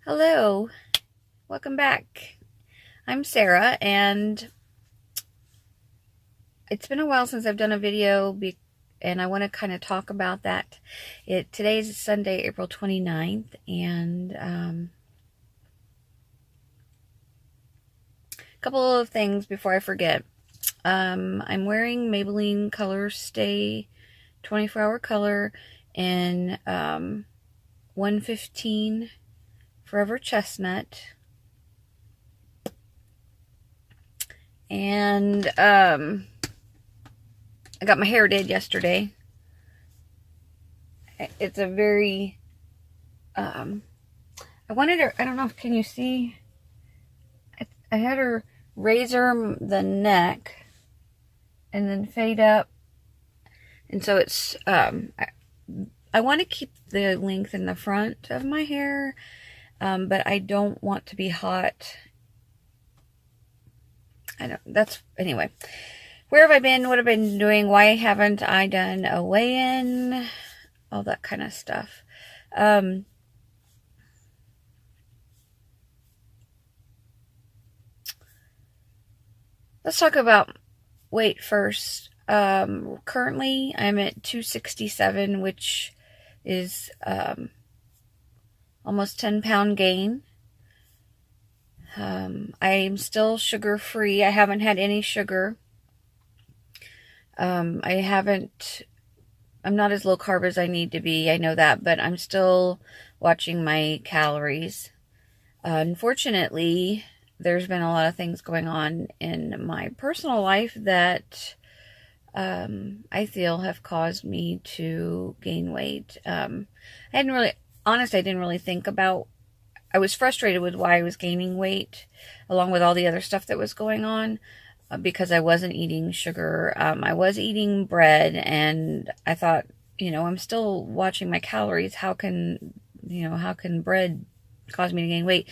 Hello, welcome back. I'm Sarah, and it's been a while since I've done a video, and I want to kind of talk about that. Today is Sunday, April 29th, and a couple of things before I forget. I'm wearing Maybelline Color Stay 24-hour color in 115 Forever Chestnut. And I got my hair did yesterday. It's a very I wanted her, I don't know if can you see, I had her razor the neck and then fade up, and so it's I want to keep the length in the front of my hair, but I don't want to be hot. Anyway, where have I been? What have I been doing? Why haven't I done a weigh-in? All that kind of stuff. Let's talk about weight first. Currently I'm at 267, which is almost 10-pound gain. I'm still sugar-free. I haven't had any sugar. I'm not as low carb as I need to be. I know that, but I'm still watching my calories. Unfortunately, there's been a lot of things going on in my personal life that I feel have caused me to gain weight. I didn't really think about. I was frustrated with why I was gaining weight, along with all the other stuff that was going on, because I wasn't eating sugar. I was eating bread, and I thought, I'm still watching my calories. How can bread cause me to gain weight?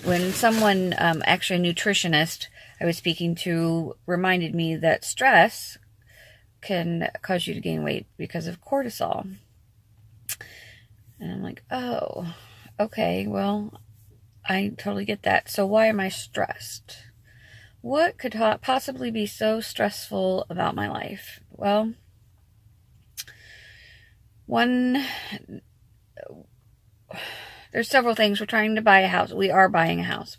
When someone, actually a nutritionist I was speaking to, reminded me that stress can cause you to gain weight because of cortisol. And I'm like, oh, okay, well, I totally get that. So why am I stressed? What could possibly be so stressful about my life? Well, there's several things. We're trying to buy a house. We are buying a house.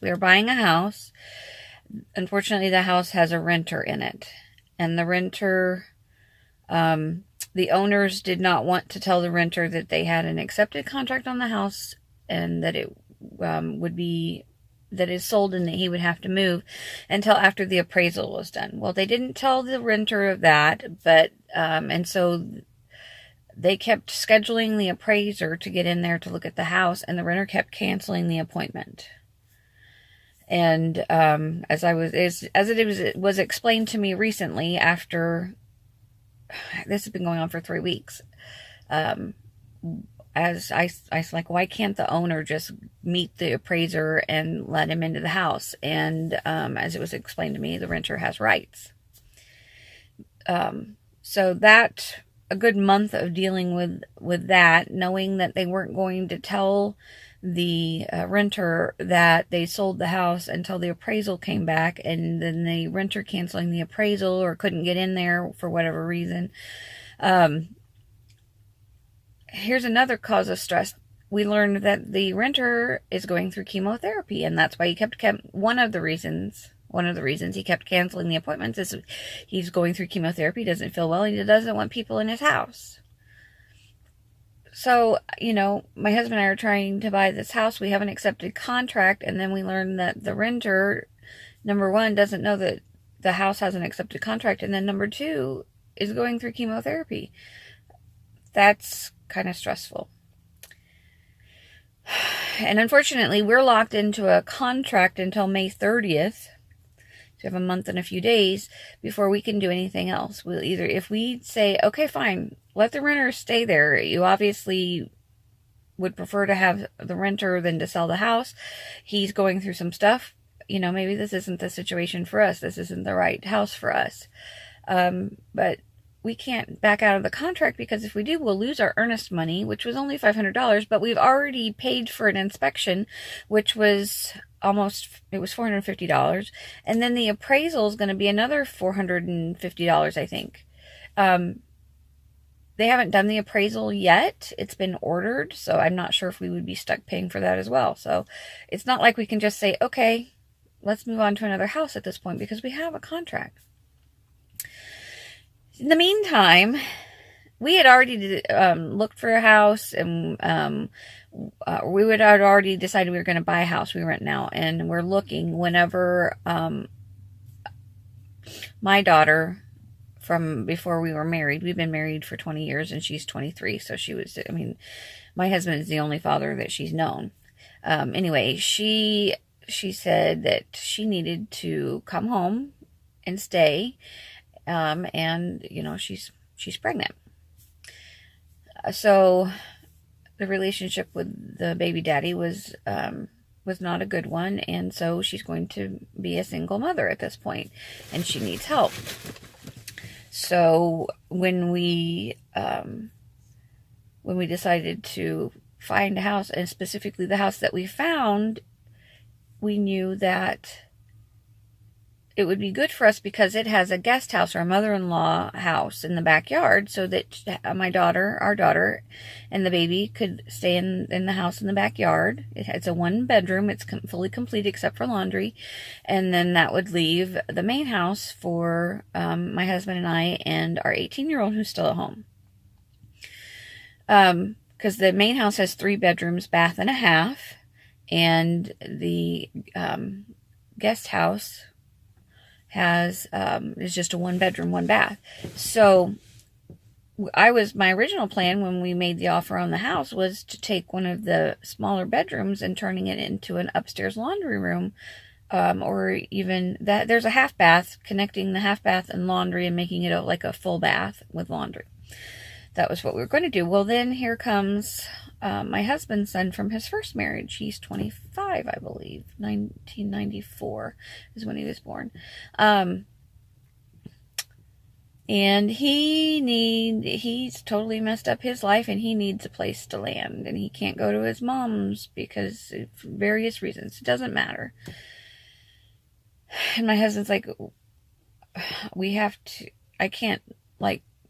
Unfortunately, the house has a renter in it. And the renter, the owners did not want to tell the renter that they had an accepted contract on the house, and that it that is sold, and that he would have to move until after the appraisal was done. Well, they didn't tell the renter of that, but and so they kept scheduling the appraiser to get in there to look at the house, and the renter kept canceling the appointment. And as it was explained to me recently, after this has been going on for 3 weeks, as I was like, why can't the owner just meet the appraiser and let him into the house? And as it was explained to me, the renter has rights. So that, a good month of dealing with that, knowing that they weren't going to tell the renter that they sold the house until the appraisal came back, and then the renter canceling the appraisal or couldn't get in there for whatever reason. Here's another cause of stress. We learned that the renter is going through chemotherapy, and that's why he kept one of the reasons he kept canceling the appointments is he's going through chemotherapy, doesn't feel well, and he doesn't want people in his house. So, my husband and I are trying to buy this house. We have an accepted contract, and then we learned that the renter, number one, doesn't know that the house has an accepted contract, and then number two, is going through chemotherapy. That's kind of stressful. And unfortunately, we're locked into a contract until May 30th. So we have a month and a few days before we can do anything else. We'll either, if we say, okay, fine, let the renter stay there. You obviously would prefer to have the renter than to sell the house. He's going through some stuff. Maybe this isn't the situation for us. This isn't the right house for us. But we can't back out of the contract, because if we do, we'll lose our earnest money, which was only $500, but we've already paid for an inspection, which was it was $450. And then the appraisal is going to be another $450, I think. They haven't done the appraisal yet. It's been ordered, so I'm not sure if we would be stuck paying for that as well. So it's not like we can just say, okay, let's move on to another house at this point, because we have a contract. In the meantime, we had already looked for a house, and we had already decided we were going to buy a house. We rent now, and we're looking whenever my daughter, from before we were married, we've been married for 20 years, and she's 23, so my husband is the only father that she's known. Anyway, she said that she needed to come home and stay, and she's pregnant. So the relationship with the baby daddy was not a good one, and so she's going to be a single mother at this point, and she needs help. So when we decided to find a house, and specifically the house that we found, we knew that it would be good for us because it has a guest house, or a mother-in-law house, in the backyard, so that our daughter, and the baby could stay in the house in the backyard. It's a 1-bedroom. It's fully complete except for laundry. And then that would leave the main house for my husband and I and our 18-year-old who's still at home. Because the main house has 3 bedrooms, bath and a half, and the guest house is just a 1-bedroom, 1-bath. So my original plan when we made the offer on the house was to take one of the smaller bedrooms and turning it into an upstairs laundry room, or even that there's a half bath, connecting the half bath and laundry and making it like a full bath with laundry. That was what we were going to do. Well, then here comes my husband's son from his first marriage. He's 25, I believe. 1994 is when he was born. And he's totally messed up his life, and he needs a place to land, and he can't go to his mom's because of various reasons. It doesn't matter. And my husband's like, I can't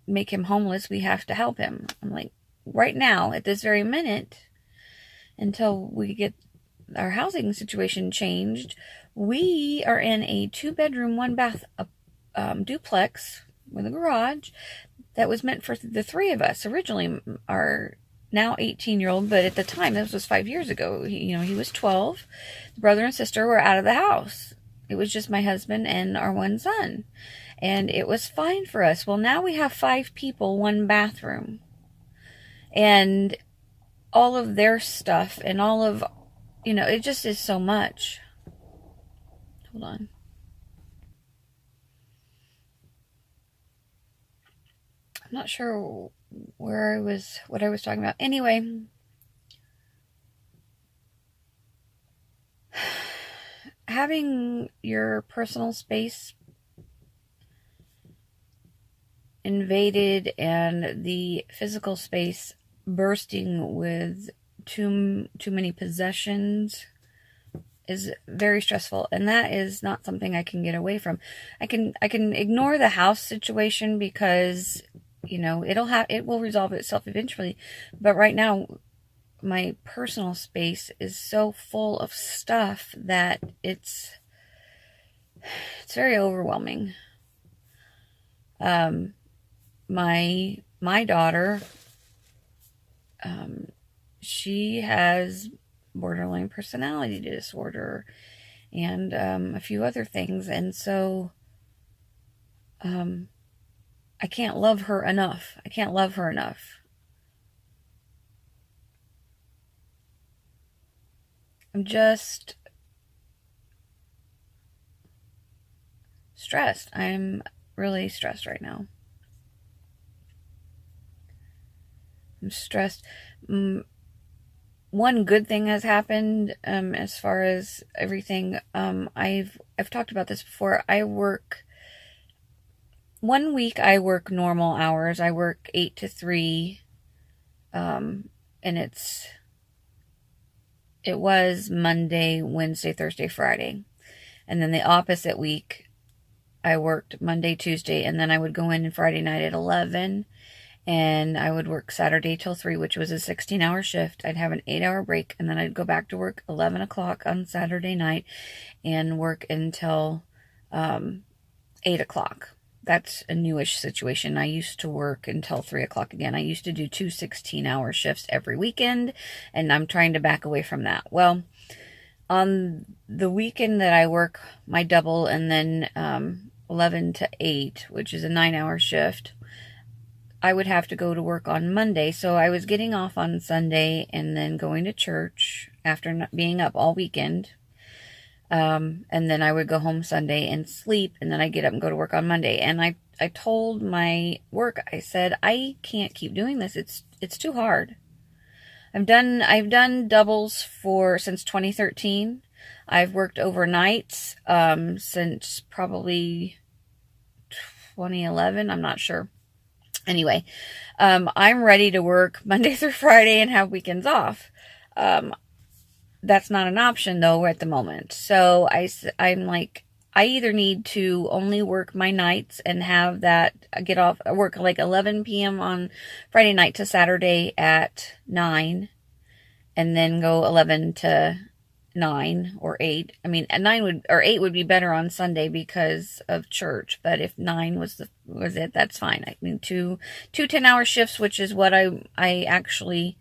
make him homeless. We have to help him. I'm like, right now, at this very minute, until we get our housing situation changed, we are in a 2-bedroom, 1-bath duplex with a garage that was meant for the 3 of us. Originally, our now 18-year-old, but at the time, this was 5 years ago, he was 12. The brother and sister were out of the house. It was just my husband and our 1 son. And it was fine for us. Well, now we have 5 people, 1 bathroom. And all of their stuff and all of, it just is so much. Hold on. I'm not sure what I was talking about. Anyway, having your personal space invaded and the physical space bursting with too many possessions is very stressful, and that is not something I can get away from. I can ignore the house situation because it will resolve itself eventually, but right now my personal space is so full of stuff that it's very overwhelming. My daughter, she has borderline personality disorder and a few other things, and so I can't love her enough. I'm just stressed. I'm really stressed right now. I'm stressed. One good thing has happened as far as everything. I've talked about this before. I work one week I work normal hours. I work 8 to 3, and it was Monday, Wednesday, Thursday, Friday. And then the opposite week, I worked Monday, Tuesday, and then I would go in Friday night at 11, and I would work Saturday till 3, which was a 16-hour shift. I'd have an 8-hour break, and then I'd go back to work 11 o'clock on Saturday night and work until 8 o'clock. That's a newish situation. I used to work until 3 o'clock again. I used to do 2 16-hour shifts every weekend, and I'm trying to back away from that. Well, on the weekend that I work my double and then 11 to 8, which is a 9-hour shift, I would have to go to work on Monday. So I was getting off on Sunday and then going to church after being up all weekend. And then I would go home Sunday and sleep, and then I get up and go to work on Monday. And I told my work, I said, I can't keep doing this. It's too hard. I've done doubles since 2013. I've worked overnights since probably 2011. I'm not sure. Anyway, I'm ready to work Monday through Friday and have weekends off. That's not an option though at the moment. So I'm like, I either need to only work my nights and have that work like 11 p.m. on Friday night to Saturday at 9, and then go 11 to 9 or 8. I mean, 8 would be better on Sunday because of church. But if 9 was it, that's fine. I mean, two 10-hour shifts, which is what I actually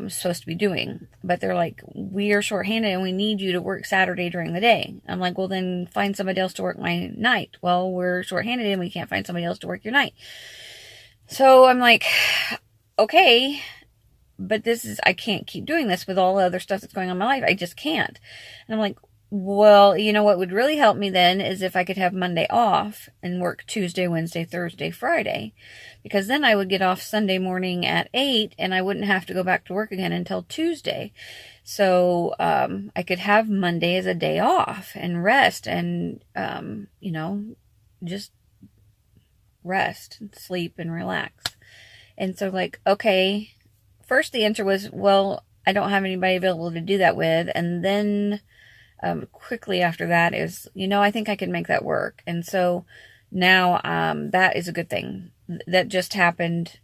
supposed to be doing. But they're like, we are shorthanded and we need you to work Saturday during the day. I'm like, well, then find somebody else to work my night. Well, we're shorthanded and we can't find somebody else to work your night. So I'm like, okay, but I can't keep doing this with all the other stuff that's going on in my life. I just can't. And I'm like, well, you know what would really help me then is if I could have Monday off and work Tuesday, Wednesday, Thursday, Friday, because then I would get off Sunday morning at 8 and I wouldn't have to go back to work again until Tuesday. So I could have Monday as a day off and rest and, just rest and sleep and relax. And so like, okay, first the answer was, well, I don't have anybody available to do that with. And then quickly after that is, I think I can make that work. And so now that is a good thing. That just happened.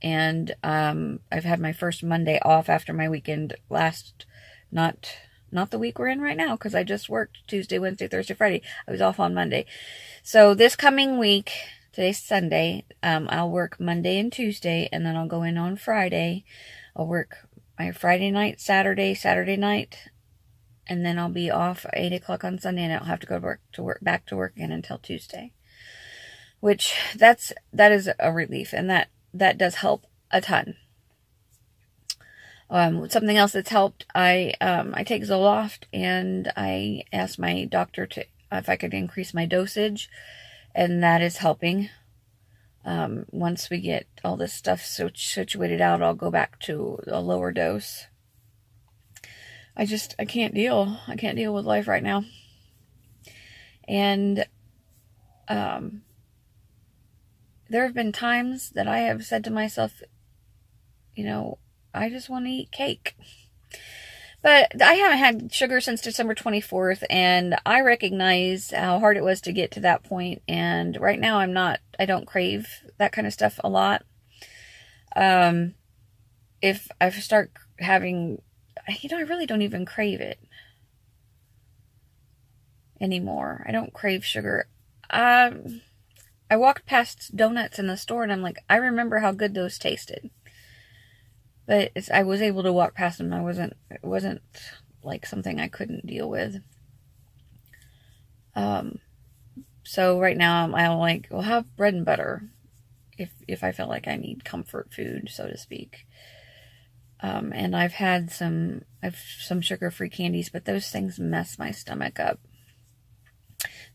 And I've had my first Monday off after my weekend not the week we're in right now, because I just worked Tuesday, Wednesday, Thursday, Friday. I was off on Monday. So this coming week, today's Sunday, I'll work Monday and Tuesday, and then I'll go in on Friday. I'll work my Friday night, Saturday night, and then I'll be off 8 o'clock on Sunday, and I don't have to go back to work again until Tuesday. Which that is a relief, and that does help a ton. Something else that's helped, I take Zoloft, and I asked my doctor if I could increase my dosage, and that is helping. Once we get all this stuff situated out, I'll go back to a lower dose. I can't deal. I can't deal with life right now. And there have been times that I have said to myself, I just want to eat cake. But I haven't had sugar since December 24th, and I recognize how hard it was to get to that point. And right now I don't crave that kind of stuff a lot. If I start having, I really don't even crave it anymore. I don't crave sugar. I walked past donuts in the store, and I'm like, I remember how good those tasted. But I was able to walk past them. It wasn't like something I couldn't deal with. So right now I'm like, well, have bread and butter if I feel like I need comfort food, so to speak. And I've some sugar-free candies, but those things mess my stomach up.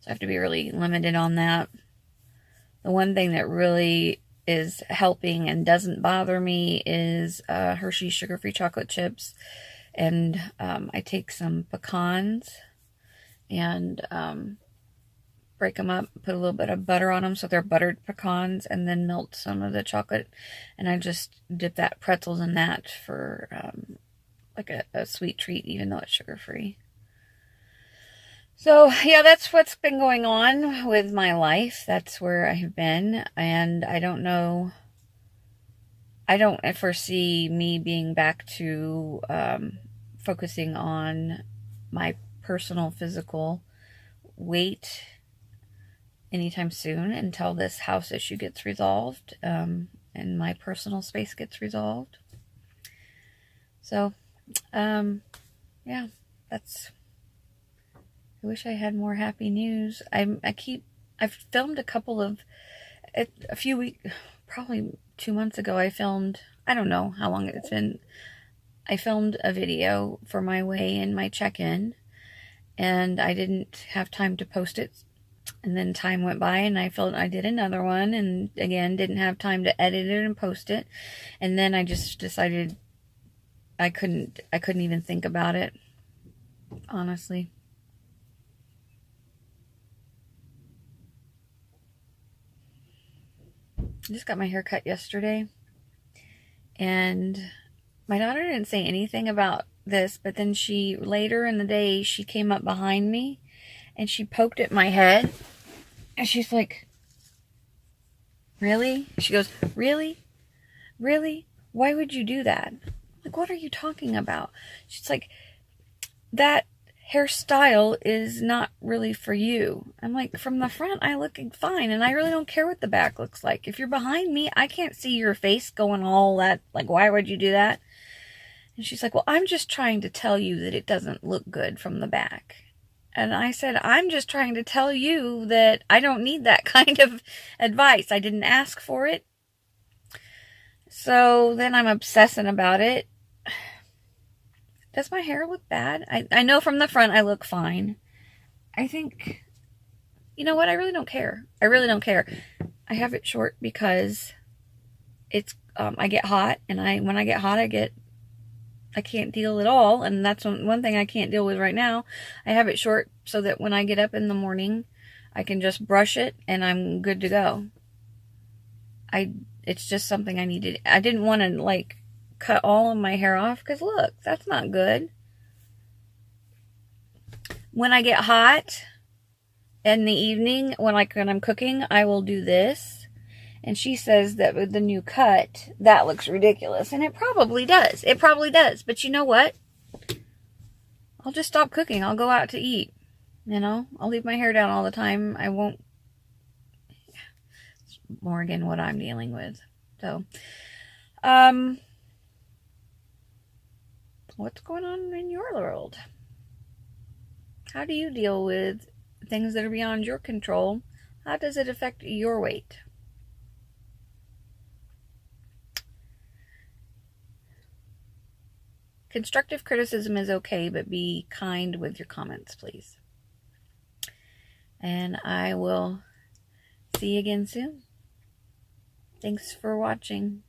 So I have to be really limited on that. The one thing that really is helping and doesn't bother me is Hershey's sugar-free chocolate chips. And I take some pecans and break them up, put a little bit of butter on them so they're buttered pecans, and then melt some of the chocolate. And I just dip that pretzels in that for like a sweet treat, even though it's sugar-free. So, yeah, that's what's been going on with my life. That's where I have been. And I don't know. I don't foresee me being back to focusing on my personal physical weight anytime soon until this house issue gets resolved and my personal space gets resolved. So, yeah, that's... I wish I had more happy news. I've filmed a few weeks, probably 2 months ago, I filmed, I don't know how long it's been. I filmed a video for my weigh-in, my check-in, and I didn't have time to post it. And then time went by and I did another one, and again, didn't have time to edit it and post it. And then I just decided I couldn't even think about it, honestly. I just got my hair cut yesterday, and my daughter didn't say anything about this, but then later in the day, she came up behind me and she poked at my head, and she's like, "Really?" She goes, "Really? Really? Why would you do that?" I'm like, "What are you talking about?" She's like, "That hairstyle is not really for you." I'm like, "From the front, I look fine, and I really don't care what the back looks like. If you're behind me, I can't see your face going all that, like, why would you do that?" And she's like, "Well, I'm just trying to tell you that it doesn't look good from the back." And I said, "I'm just trying to tell you that I don't need that kind of advice. I didn't ask for it." So then I'm obsessing about it. Does my hair look bad? I know from the front I look fine. I think, you know what? I really don't care. I really don't care. I have it short because it's, I get hot, and when I get hot, I can't deal at all. And that's one thing I can't deal with right now. I have it short so that when I get up in the morning, I can just brush it and I'm good to go. It's just something I needed. I didn't want to, like, cut all of my hair off, because look, that's not good. When I get hot in the evening, when I'm cooking, I will do this. And she says that with the new cut, that looks ridiculous. And it probably does. It probably does. But you know what? I'll just stop cooking. I'll go out to eat. You know? I'll leave my hair down all the time. I won't... It's more again what I'm dealing with. So, what's going on in your world? How do you deal with things that are beyond your control? How does it affect your weight? Constructive criticism is okay, but be kind with your comments, please. And I will see you again soon. Thanks for watching.